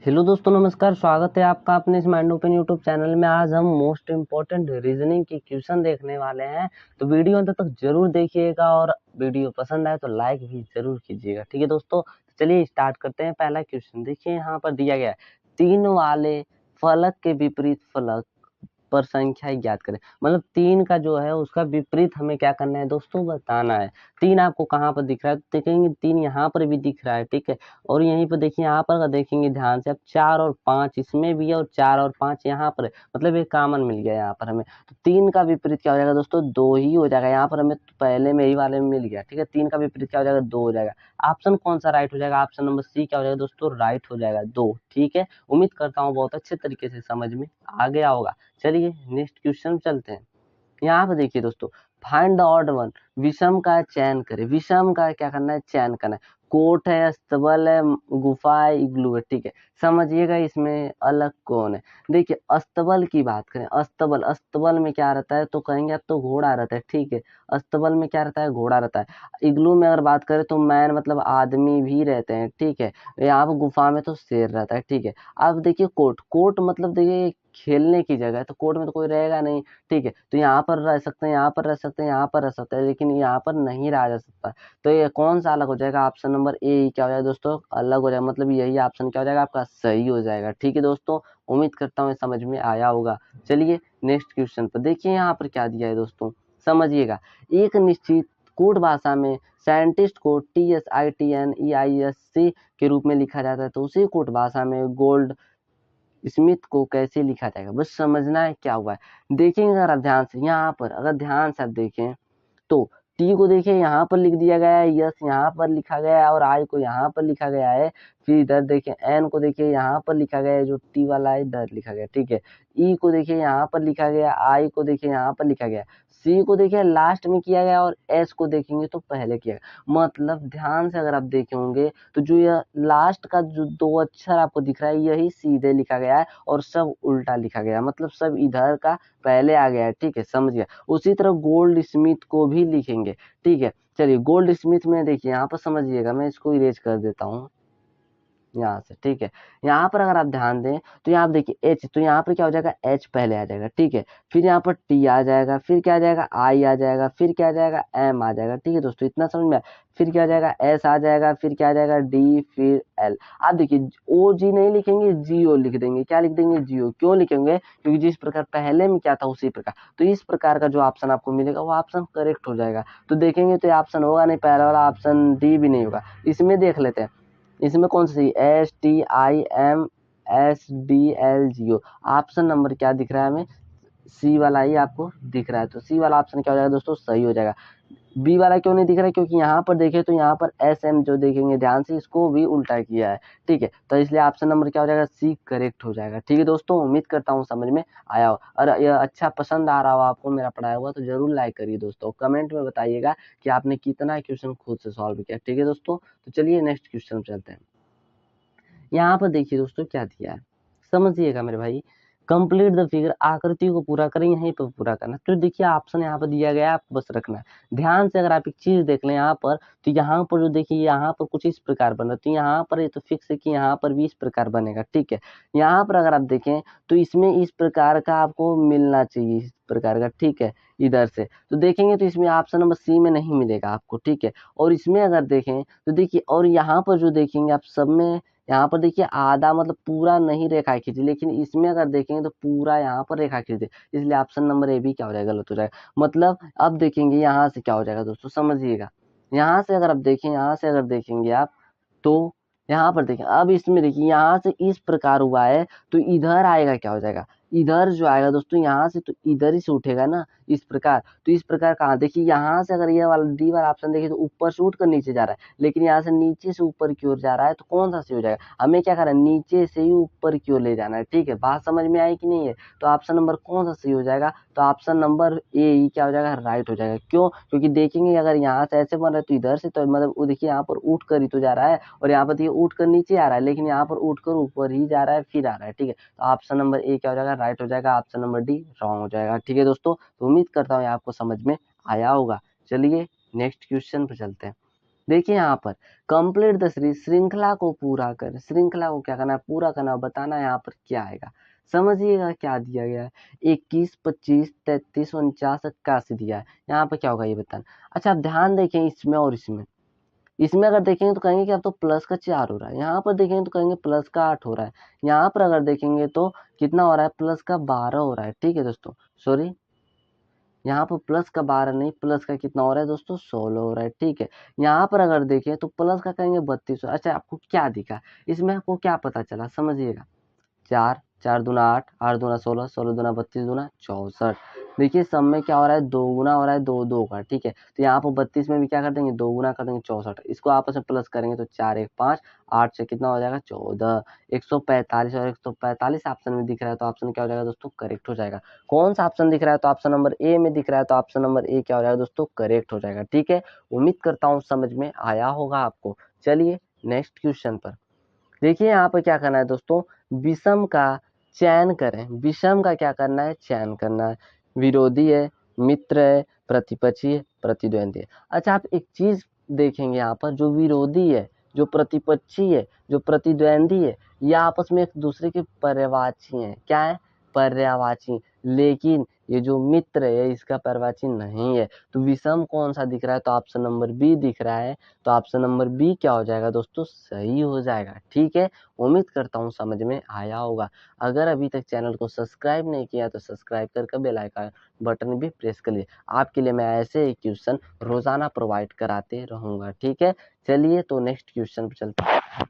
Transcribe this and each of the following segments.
Hello दोस्तों, नमस्कार। स्वागत है आपका अपने इस माइंड ओपन यूट्यूब चैनल में। आज हम मोस्ट इम्पोर्टेंट रीजनिंग की क्वेश्चन देखने वाले हैं, तो वीडियो अंत तक जरूर देखिएगा और वीडियो पसंद आए तो लाइक भी जरूर कीजिएगा। ठीक है दोस्तों, तो चलिए स्टार्ट करते हैं। पहला क्वेश्चन देखिए, यहाँ पर दिया गया है 3 वाले फलक के विपरीत फलक पर संख्या ज्ञात करें। मतलब 3 का जो है उसका विपरीत हमें क्या करना है दोस्तों, बताना है। 3 आपको कहाँ पर दिख रहा है, तो देखेंगे 3 यहाँ पर भी दिख रहा है, ठीक है। और यहीं पर देखिए, यहाँ पर अगर देखेंगे ध्यान से, अब 4 और 5 इसमें भी है और 4 और 5 यहाँ पर है, मतलब एक कॉमन मिल गया यहाँ पर हमें। तो 3 का विपरीत क्या हो जाएगा दोस्तों, 2 ही हो जाएगा। यहाँ पर हमें तो पहले में ही वाले में मिल गया, ठीक है। 3 का विपरीत क्या हो जाएगा, 2 हो जाएगा। ऑप्शन कौन सा राइट हो जाएगा, ऑप्शन नंबर सी क्या हो जाएगा दोस्तों, राइट हो जाएगा 2, ठीक है। उम्मीद करता हूँ बहुत अच्छे तरीके से समझ में आ गया होगा। चलिए नेक्स्ट क्वेश्चन चलते हैं। यहाँ पे देखिए दोस्तों, फाइंड द ऑड वन, विषम का चयन करें। विषम का क्या करना है, चयन करना है। कोट है, अस्तबल है, गुफा है, इग्लू है, ठीक है। समझिएगा इसमें अलग कौन है। देखिए अस्तबल की बात करें, अस्तबल, अस्तबल में क्या रहता है, तो कहेंगे अब तो घोड़ा रहता है, ठीक है। अस्तबल में क्या रहता है, घोड़ा रहता है। इग्लू में अगर बात करें तो मैन मतलब आदमी भी रहते हैं, ठीक है। यहाँ पर गुफा में तो शेर रहता है, ठीक है। अब देखिए कोट, कोट मतलब देखिए खेलने की जगह है, तो कोर्ट में तो कोई रहेगा नहीं, ठीक है। तो यहाँ पर रह सकते हैं, यहाँ पर रह सकते हैं, यहाँ पर रह सकते हैं, लेकिन यहाँ पर नहीं रहा जा सकता। तो ये कौन सा अलग हो जाएगा, ऑप्शन नंबर ए ही क्या हो जाएगा दोस्तों, अलग हो जाएगा। मतलब यही ऑप्शन क्या हो जाएगा आपका, सही हो जाएगा, ठीक है दोस्तों। उम्मीद करता हूँ समझ में आया होगा। चलिए नेक्स्ट क्वेश्चन पर देखिए, यहाँ पर क्या दिया है दोस्तों, समझिएगा। एक निश्चित कोड भाषा में साइंटिस्ट को TSITNEISC के रूप में लिखा जाता है, तो उसी कोड भाषा में गोल्ड स्मिथ को कैसे लिखा जाएगा, बस समझना है क्या हुआ है। देखेंगे अगर आप ध्यान से, यहाँ पर अगर ध्यान से आप देखें तो टी को देखिए यहाँ पर लिख दिया गया है, यस यहाँ पर लिखा गया है, और आई को यहाँ पर लिखा गया है। फिर इधर देखिए एन को देखिए यहाँ पर लिखा गया है, जो टी वाला है इधर लिखा गया, ठीक है। ई को देखिए यहाँ पर लिखा गया, आई को देखिए यहाँ पर लिखा गया, सी को देखिए लास्ट में किया गया, और एस को देखेंगे तो पहले किया गया। मतलब ध्यान से अगर आप देखे होंगे तो जो यह लास्ट का जो 2 अक्षर आपको दिख रहा है, यही सीधे लिखा गया है और सब उल्टा लिखा गया है, मतलब सब इधर का पहले आ गया है, ठीक है, समझ गया। उसी तरह गोल्ड स्मिथ को भी लिखेंगे, ठीक है। चलिए गोल्ड स्मिथ में देखिए, यहाँ पर समझिएगा, मैं इसको इरेज कर देता हूँ यहाँ से, ठीक है। यहाँ पर अगर आप ध्यान दें तो यहाँ पर देखिए एच, तो यहाँ पर क्या हो जाएगा, एच पहले आ जाएगा, ठीक है। फिर यहाँ पर टी आ जाएगा, फिर क्या आ जाएगा, आई आ जाएगा, फिर क्या आ जाएगा, एम आ जाएगा, ठीक है दोस्तों, इतना समझ में आया। फिर क्या आ जाएगा, एस आ जाएगा, फिर क्या आ जाएगा, डी, फिर एल। आप देखिए ओ जी नहीं लिखेंगे, जीओ लिख देंगे। क्या लिख देंगे, जीओ। क्यों लिखेंगे, क्योंकि जिस प्रकार पहले में क्या था उसी प्रकार, तो इस प्रकार का जो ऑप्शन आपको मिलेगा वो ऑप्शन करेक्ट हो जाएगा। तो देखेंगे तो ये ऑप्शन होगा नहीं, पहला वाला ऑप्शन डी भी नहीं होगा। इसमें देख लेते हैं, इसमें कौन सी, STIMSDLGO। ऑप्शन नंबर क्या दिख रहा है हमें, सी वाला ही आपको दिख रहा है, तो सी वाला ऑप्शन क्या हो जाएगा दोस्तों, सही हो जाएगा। बी वाला क्यों नहीं दिख रहा है, क्योंकि यहाँ पर देखें तो यहाँ पर SM जो देखेंगे ध्यान से, इसको भी उल्टा किया है, ठीक है। तो इसलिए ऑप्शन नंबर क्या हो जाएगा, सी करेक्ट हो जाएगा, ठीक है दोस्तों। उम्मीद करता हूँ समझ में आया हो, और यह अच्छा पसंद आ रहा हो आपको मेरा पढ़ाया हुआ, तो जरूर लाइक करिए दोस्तों। कमेंट में बताइएगा कि आपने कितना क्वेश्चन खुद से सॉल्व किया, ठीक है दोस्तों। तो चलिए नेक्स्ट क्वेश्चन चलते हैं। यहाँ पर देखिए दोस्तों क्या दिया है, समझिएगा मेरे भाई। कंप्लीट द फिगर, आकृति को पूरा करें, यहीं पर पूरा करना। तो देखिए ऑप्शन यहाँ पर दिया गया है, आपको बस रखना है ध्यान से। अगर आप एक चीज देख लें यहाँ पर, तो यहाँ पर जो देखिए यहाँ पर कुछ इस प्रकार बन रहा है, तो यहाँ पर ये तो फिक्स है कि यहाँ पर भी इस प्रकार बनेगा, ठीक है। यहाँ पर अगर आप देखें तो इसमें इस प्रकार का आपको मिलना चाहिए, इस प्रकार का, ठीक है। इधर से तो देखेंगे तो इसमें ऑप्शन नंबर सी में नहीं मिलेगा आपको, ठीक है। और इसमें अगर देखें तो देखिए, और यहाँ पर जो देखेंगे आप सब में, यहाँ पर देखिए आधा मतलब पूरा नहीं रेखा खींची, लेकिन इसमें अगर देखेंगे तो पूरा यहाँ पर रेखा खींचे, इसलिए ऑप्शन नंबर ए भी क्या हो जाएगा, गलत हो जाएगा। मतलब अब देखेंगे यहाँ से क्या हो जाएगा दोस्तों, समझिएगा। यहाँ से अगर आप देखें, यहाँ से अगर देखेंगे आप, तो यहाँ पर देखें, अब इसमें देखिए यहाँ से इस प्रकार हुआ है, तो इधर आएगा क्या हो जाएगा, इधर जो आएगा दोस्तों यहाँ से, तो इधर ही से उठेगा ना, इस प्रकार। तो इस प्रकार कहाँ, देखिए यहाँ से अगर ये वाला डी वाला ऑप्शन देखिए तो ऊपर से उठ कर नीचे जा रहा है, लेकिन यहाँ से नीचे से ऊपर की ओर जा रहा है, तो कौन सा सही हो जाएगा, हमें क्या करना है, नीचे से ही ऊपर की ओर ले जाना है, ठीक है। बात समझ में आई कि नहीं है, तो ऑप्शन नंबर कौन सा सही हो जाएगा, तो ऑप्शन नंबर ए ही क्या हो जाएगा, राइट हो जाएगा। क्यों, क्योंकि देखेंगे अगर यहाँ से ऐसे बन रहा है तो इधर से, तो मतलब वो देखिए यहाँ पर उठ कर ही तो जा रहा है, और यहाँ पर देखिए उठ कर नीचे आ रहा है, लेकिन यहाँ पर उठ कर ऊपर ही जा रहा है, फिर आ रहा है, ठीक है। तो ऑप्शन नंबर ए क्या हो जाएगा, राइट हो जाएगा। ऑप्शन नंबर डी रॉन्ग हो जाएगा, ठीक है दोस्तों। तो उम्मीद करता हूँ आपको समझ में आया होगा। चलिए नेक्स्ट क्वेश्चन पर चलते हैं। देखिए यहाँ पर कंप्लीट द सीरीज, श्रृंखला को पूरा कर, श्रृंखला को क्या करना है, पूरा करना, बताना यहाँ पर क्या आएगा। समझिएगा क्या दिया गया है, 21, 25, 33, 49, 81 दिया है। यहाँ पर क्या होगा ये बताना। अच्छा आप ध्यान देखें इसमें और इसमें, इसमें अगर देखेंगे तो कहेंगे कि अब तो प्लस का 4 हो रहा है, यहाँ पर देखेंगे तो कहेंगे प्लस का 8 हो रहा है, यहाँ पर अगर देखेंगे तो कितना हो रहा है, प्लस का 12 हो रहा है। ठीक है दोस्तों, सॉरी यहाँ पर प्लस का 12 नहीं, प्लस का कितना हो रहा है दोस्तों, 16 हो रहा है। ठीक है, यहाँ पर अगर देखें तो प्लस का कहेंगे 32। अच्छा आपको क्या दिखा, इसमें आपको क्या पता चला, समझिएगा। 4, 4 दूना 8, 8 दूना 16, 16 दूना 32 दूना 64। देखिए सब में क्या हो रहा है, 2 गुना हो रहा है, 2 2 का। ठीक है, तो यहाँ पर 32 में भी क्या कर देंगे, 2 गुना कर देंगे 64। इसको आपस में प्लस करेंगे तो 4 1 5, 8 से कितना हो जाएगा 14, 145 और 145 ऑप्शन में दिख रहा है, तो ऑप्शन क्या हो जाएगा दोस्तों, करेक्ट हो जाएगा। कौन सा ऑप्शन दिख रहा है, तो ऑप्शन नंबर ए में दिख रहा है, तो ऑप्शन नंबर ए क्या हो जाएगा दोस्तों, करेक्ट हो जाएगा। ठीक है, उम्मीद करता हूँ समझ में आया होगा आपको। चलिए नेक्स्ट क्वेश्चन पर देखिए, यहाँ पर क्या करना है दोस्तों, विषम का चयन करें। विषम का क्या करना है, चयन करना है। विरोधी है, मित्र है, प्रतिपक्षी है, प्रतिद्वंदी है। अच्छा आप एक चीज देखेंगे यहाँ पर, जो विरोधी है, जो प्रतिपक्षी है, जो प्रतिद्वंदी है, ये आपस में एक दूसरे के पर्यायवाची हैं। क्या है, पर्यायवाची। लेकिन ये जो मित्र है इसका पर्यायवाची नहीं है। तो विषम कौन सा दिख रहा है, तो ऑप्शन नंबर बी दिख रहा है। तो ऑप्शन नंबर बी क्या हो जाएगा दोस्तों, सही हो जाएगा। ठीक है, उम्मीद करता हूँ समझ में आया होगा। अगर अभी तक चैनल को सब्सक्राइब नहीं किया तो सब्सक्राइब करके बेल आइकन बटन भी प्रेस कर लिए। आपके लिए मैं ऐसे ही क्वेश्चन रोजाना प्रोवाइड कराते रहूंगा। ठीक है, चलिए तो नेक्स्ट क्वेश्चन पर चलते हैं।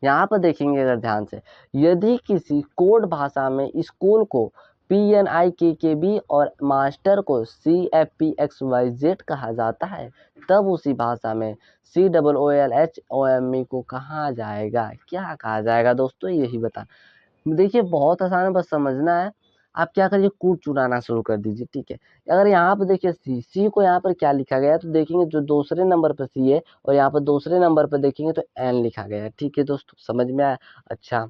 यहाँ पर देखेंगे अगर ध्यान से, यदि किसी कोड भाषा में स्कूल को PNIKKB और मास्टर को CFPXYZ कहा जाता है, तब उसी भाषा में COOLHOME को कहा जाएगा, क्या कहा जाएगा दोस्तों, यही बता। देखिए बहुत आसान है, बस समझना है। आप क्या करिए, कूट चुनाना शुरू कर दीजिए। ठीक है, अगर यहाँ पर देखिए सी को यहाँ पर क्या लिखा गया है, तो देखेंगे जो दूसरे नंबर पर सी है और यहाँ पर दूसरे नंबर पर देखेंगे तो एन लिखा गया है। ठीक है दोस्तों, समझ में आया। अच्छा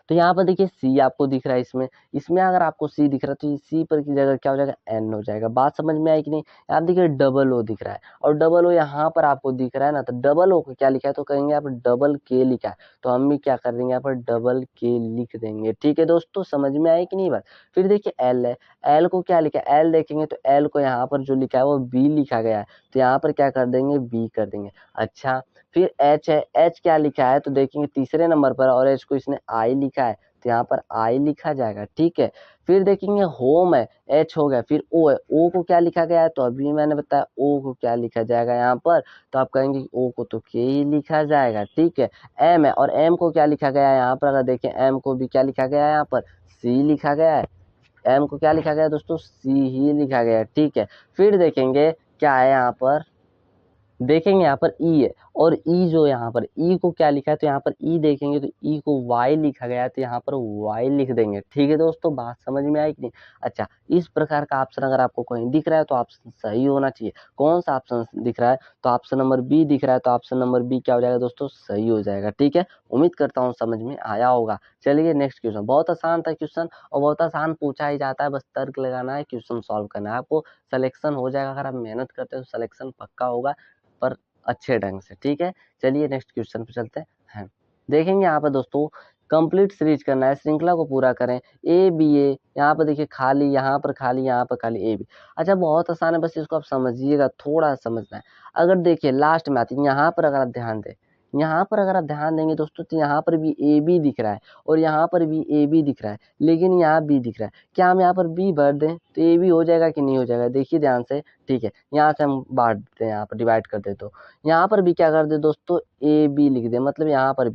तो यहाँ पर देखिए सी आपको दिख रहा है, इसमें इसमें अगर आपको सी दिख रहा है तो सी पर की जगह क्या हो जाएगा, एन हो जाएगा। बात समझ में आई कि नहीं। यहाँ देखिए डबल ओ दिख रहा है और डबल ओ यहाँ पर आपको दिख रहा है ना, तो डबल ओ को क्या लिखा है, तो कहेंगे यहाँ पर डबल के लिखा है, तो हम भी क्या कर देंगे, यहाँ पर डबल के लिख देंगे। ठीक है दोस्तों, समझ में आई कि नहीं बात। फिर देखिए एल है, एल को क्या लिखा है, एल देखेंगे तो एल को यहाँ पर जो लिखा है वो बी लिखा गया है, तो यहाँ पर क्या कर देंगे, बी कर देंगे। अच्छा फिर एच है, एच क्या लिखा है, तो देखेंगे तीसरे नंबर पर और एच को इसने आई लिखा है, तो यहाँ पर आई लिखा जाएगा। ठीक है, फिर देखेंगे होम है, एच हो गया, फिर ओ है, ओ को क्या लिखा गया है, तो अभी मैंने बताया ओ को क्या लिखा जाएगा यहाँ पर, तो आप कहेंगे ओ को तो के ही लिखा जाएगा। ठीक है, एम है और एम को क्या लिखा गया है, यहाँ पर अगर देखें एम को भी क्या लिखा गया है, यहाँ पर सी लिखा गया है। एम को क्या लिखा गया है दोस्तों, सी ही लिखा गया है। ठीक है, फिर देखेंगे क्या है यहाँ पर, देखेंगे यहाँ पर ई है और ई जो यहाँ पर ई को क्या लिखा है, तो यहाँ पर ई देखेंगे तो ई को वाई लिखा गया है, तो यहाँ पर वाई लिख देंगे। ठीक है दोस्तों, बात समझ में आई कि नहीं। अच्छा इस प्रकार का ऑप्शन अगर आपको कहीं दिख रहा है तो ऑप्शन सही होना चाहिए। कौन सा ऑप्शन दिख रहा है, तो ऑप्शन नंबर बी दिख रहा है, तो ऑप्शन नंबर बी क्या हो जाएगा दोस्तों, सही हो जाएगा। ठीक है, उम्मीद करता हूँ समझ में आया होगा। चलिए नेक्स्ट क्वेश्चन, बहुत आसान था क्वेश्चन और बहुत आसान पूछा ही जाता है, बस तर्क लगाना है, क्वेश्चन सॉल्व करना है, आपको सिलेक्शन हो जाएगा। अगर आप मेहनत करते हो तो सिलेक्शन पक्का होगा, पर अच्छे ढंग से। ठीक है, चलिए नेक्स्ट क्वेश्चन पे चलते हैं। देखेंगे यहाँ पर दोस्तों, कंप्लीट सीरीज करना है, श्रृंखला को पूरा करें। ए बी ए, यहाँ पर देखिए खाली, यहाँ पर खाली, यहाँ पर खाली, ए बी। अच्छा बहुत आसान है, बस इसको आप समझिएगा, थोड़ा समझना है। अगर देखिए लास्ट में आती है, यहाँ पर अगर आप ध्यान दें, यहाँ पर अगर आप ध्यान देंगे दोस्तों, तो यहाँ पर भी ए बी दिख रहा है और यहाँ पर भी ए बी दिख रहा है, लेकिन यहाँ बी दिख रहा है। क्या हम यहाँ पर बी भर दें तो ए बी हो जाएगा कि नहीं हो जाएगा, देखिए ध्यान से। ठीक है, यहाँ से हम बांट देते हैं, यहाँ पर डिवाइड कर दे, तो यहाँ पर भी क्या कर दे दोस्तों, ए बी लिख दे, मतलब यहाँ पर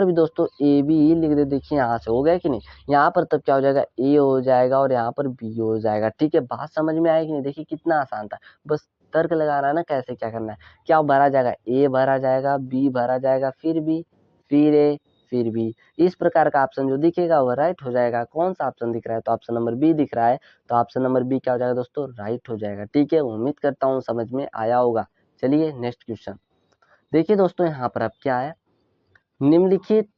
भी दोस्तों ए बी ही लिख दे। देखिए यहाँ से हो गया कि नहीं, यहाँ पर तब क्या हो जाएगा, ए हो जाएगा और यहाँ पर बी हो जाएगा। ठीक है, बात समझ में आएगी नहीं। देखिए कितना आसान था, बस तर्क लगाना है ना, कैसे क्या करना है। क्या भरा जाएगा, ए भरा जाएगा, बी भरा जाएगा, फिर बी, फिर ए, फिर बी। इस प्रकार का ऑप्शन जो दिखेगा वो राइट हो जाएगा। कौन सा ऑप्शन दिख रहा है, तो ऑप्शन नंबर बी दिख रहा है, तो ऑप्शन नंबर बी क्या हो जाएगा दोस्तों, राइट हो जाएगा। ठीक है, उम्मीद करता हूँ समझ में आया होगा। चलिए नेक्स्ट क्वेश्चन देखिए दोस्तों, यहाँ पर अब क्या है, निम्नलिखित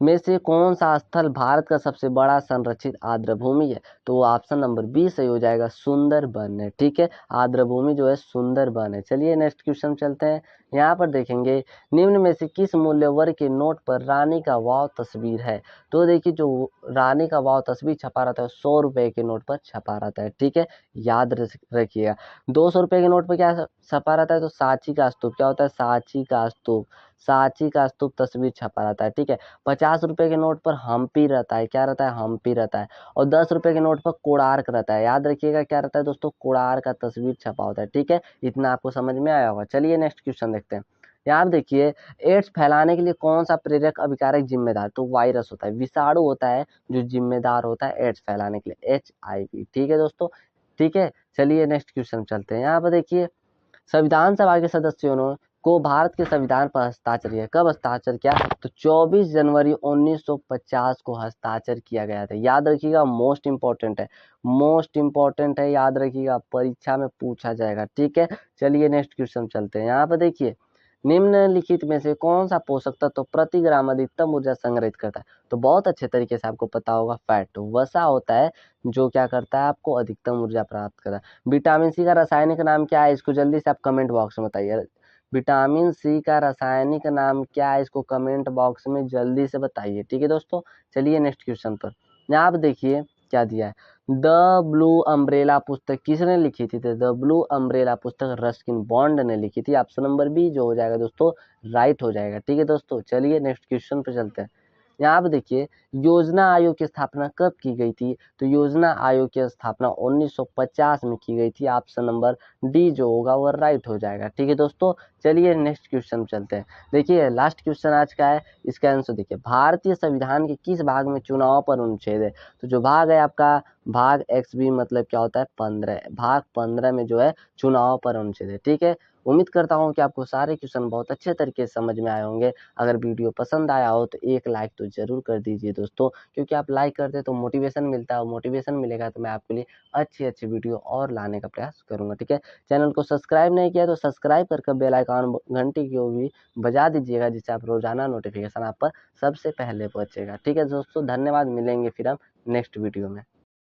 में से कौन सा स्थल भारत का सबसे बड़ा संरक्षित आर्द्रभूमि है? तो वो ऑप्शन नंबर बी सही हो जाएगा, सुंदरबन है। ठीक है, आर्द्रभूमि जो है सुंदरबन है। चलिए नेक्स्ट क्वेश्चन चलते हैं। यहाँ पर देखेंगे निम्न में से किस मूल्य वर्ग के नोट पर रानी का वाव तस्वीर है? तो देखिए जो रानी का वाव तस्वीर छपा रहता है 100 रुपए के नोट पर छपा रहता है। ठीक है, याद रखिएगा। 200 रुपए के नोट पर क्या छपा रहता है? तो सांची का स्तूप। क्या होता है? सांची का स्तूप। सांची का स्तूप तस्वीर छपा रहता है। ठीक है, 50 रुपए के नोट पर हम्पी रहता है। क्या रहता है? हम्पी रहता है। और 10 रुपए के नोट पर कोणार्क रहता है। याद रखिएगा क्या रहता है दोस्तों? कोणार्क का तस्वीर छपा होता है। ठीक है, इतना आपको समझ में आया होगा। चलिए नेक्स्ट क्वेश्चन देखते हैं। यहाँ आप देखिए एड्स फैलाने के लिए कौन सा प्रेरक अभिकारक जिम्मेदार? तो वायरस होता है, विषाणु होता है जो जिम्मेदार होता है एड्स फैलाने के लिए, HIV। ठीक है दोस्तों, ठीक है। चलिए नेक्स्ट क्वेश्चन चलते हैं। यहाँ पर देखिए संविधान सभा के सदस्यों ने को भारत के संविधान पर हस्ताक्षर किया। कब हस्ताक्षर किया? तो 24 जनवरी 1950 को हस्ताक्षर किया गया था। याद रखिएगा, मोस्ट इंपॉर्टेंट है, मोस्ट इंपॉर्टेंट है, याद रखिएगा, परीक्षा में पूछा जाएगा। ठीक है, चलिए नेक्स्ट क्वेश्चन चलते हैं। यहाँ पर देखिए निम्नलिखित में से कौन सा पोषक तत्व तो प्रति ग्राम अधिकतम ऊर्जा संग्रहित करता है? तो बहुत अच्छे तरीके से आपको पता होगा, फैट, वसा होता है जो क्या करता है आपको अधिकतम ऊर्जा प्राप्त करता है। विटामिन सी का रासायनिक नाम क्या है? इसको जल्दी से आप कमेंट बॉक्स में बताइए। विटामिन सी का रासायनिक नाम क्या है? इसको कमेंट बॉक्स में जल्दी से बताइए। ठीक है दोस्तों, चलिए नेक्स्ट क्वेश्चन पर। यहाँ आप देखिए क्या दिया है। द ब्लू अम्ब्रेला पुस्तक किसने लिखी थी? तो द ब्लू अम्ब्रेला पुस्तक रस्किन बॉन्ड ने लिखी थी। ऑप्शन नंबर बी जो हो जाएगा दोस्तों राइट हो जाएगा। ठीक है दोस्तों, चलिए नेक्स्ट क्वेश्चन पर चलते हैं। यहाँ पे देखिए योजना आयोग की स्थापना कब की गई थी? तो योजना आयोग की स्थापना 1950 में की गई थी। ऑप्शन नंबर डी जो होगा वो राइट हो जाएगा। ठीक है दोस्तों, चलिए नेक्स्ट क्वेश्चन चलते हैं। देखिए लास्ट क्वेश्चन आज का है, इसका आंसर देखिए भारतीय संविधान के किस भाग में चुनाव पर अनुच्छेद है? तो जो भाग है आपका भाग XB मतलब क्या होता है? 15। भाग 15 में जो है चुनाव पर अनुच्छेद है। ठीक है, उम्मीद करता हूँ कि आपको सारे क्वेश्चन बहुत अच्छे तरीके से समझ में आए होंगे। अगर वीडियो पसंद आया हो तो एक लाइक तो जरूर कर दीजिए दोस्तों, क्योंकि आप लाइक करते तो मोटिवेशन मिलता है, और मोटिवेशन मिलेगा तो मैं आपके लिए अच्छी अच्छी वीडियो और लाने का प्रयास करूंगा। ठीक है, चैनल को सब्सक्राइब नहीं किया तो सब्सक्राइब करके बेल आइकन घंटी को भी बजा दीजिएगा, जिससे आप रोजाना नोटिफिकेशन आप पर सबसे पहले पहुंचेगा। ठीक है दोस्तों, धन्यवाद, मिलेंगे फिर हम नेक्स्ट वीडियो में।